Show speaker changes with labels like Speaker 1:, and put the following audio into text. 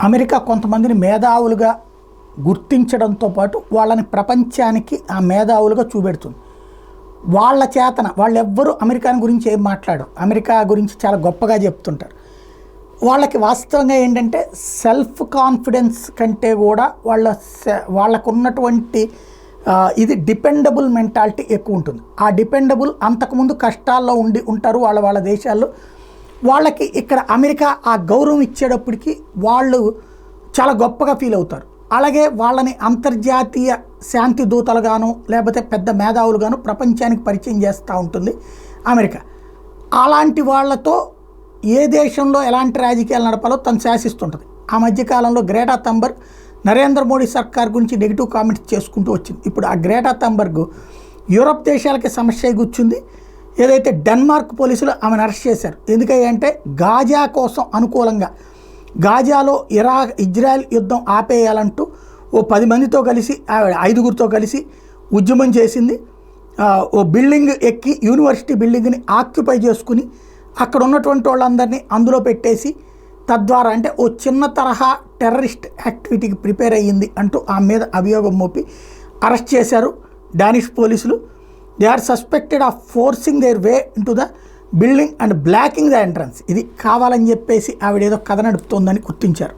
Speaker 1: America కొంతమందిని మేధావులుగా గుర్తించడంతో పాటు వాళ్ళని ప్రపంచానికి ఆ మేధావులుగా చూపెడుతుంది. వాళ్ళ చేతన వాళ్ళెవ్వరూ అమెరికా గురించి ఏం మాట్లాడరు, అమెరికా గురించి చాలా గొప్పగా చెప్తుంటారు. వాళ్ళకి వాస్తవంగా ఏంటంటే సెల్ఫ్ కాన్ఫిడెన్స్ కంటే కూడా వాళ్ళకున్నటువంటి ఇది డిపెండబుల్ మెంటాలిటీ ఎక్కువ ఉంటుంది. ఆ డిపెండబుల్ అంతకుముందు కష్టాల్లో ఉంటారు వాళ్ళ దేశాల్లో. వాళ్ళకి ఇక్కడ అమెరికా ఆ గౌరవం ఇచ్చేటప్పటికి వాళ్ళు చాలా గొప్పగా ఫీల్ అవుతారు. అలాగే వాళ్ళని అంతర్జాతీయ శాంతి దూతలుగాను లేకపోతే పెద్ద మేధావులుగాను ప్రపంచానికి పరిచయం చేస్తూ ఉంటుంది అమెరికా. అలాంటి వాళ్ళతో ఏ దేశంలో ఎలాంటి రాజకీయాలు నడపాలో తను శాసిస్తుంటుంది. ఆ మధ్యకాలంలో గ్రేటా థంబర్గ్ నరేంద్ర మోడీ సర్కార్ గురించి నెగిటివ్ కామెంట్స్ చేసుకుంటూ వచ్చింది. ఇప్పుడు ఆ గ్రేటా థంబర్గ్ యూరప్ దేశాలకి సమస్య కూర్చుంది. ఏదైతే డెన్మార్క్ పోలీసులు ఆమెను అరెస్ట్ చేశారు. ఎందుకంటే గాజా కోసం అనుకూలంగా గాజాలో ఇజ్రాయెల్ యుద్ధం ఆపేయాలంటూ ఓ 10 మందితో కలిసి 5గురితో కలిసి ఉద్యమం చేసింది. ఓ బిల్డింగ్ ఎక్కి యూనివర్సిటీ బిల్డింగ్ని ఆక్యుపై చేసుకుని అక్కడ ఉన్నటువంటి వాళ్ళందరినీ అందులో పెట్టేసి తద్వారా అంటే ఓ చిన్న తరహా టెర్రరిస్ట్ యాక్టివిటీకి ప్రిపేర్ అయ్యింది అంటూ ఆమె మీద అభియోగం మోపి అరెస్ట్ చేశారు డానిష్ పోలీసులు. They are suspected of forcing their way into the building and blocking the entrance. ఇది కావాలని చెప్పేసి ఆవిడ ఏదో కథ నడుపుతోందని గుర్తించారు.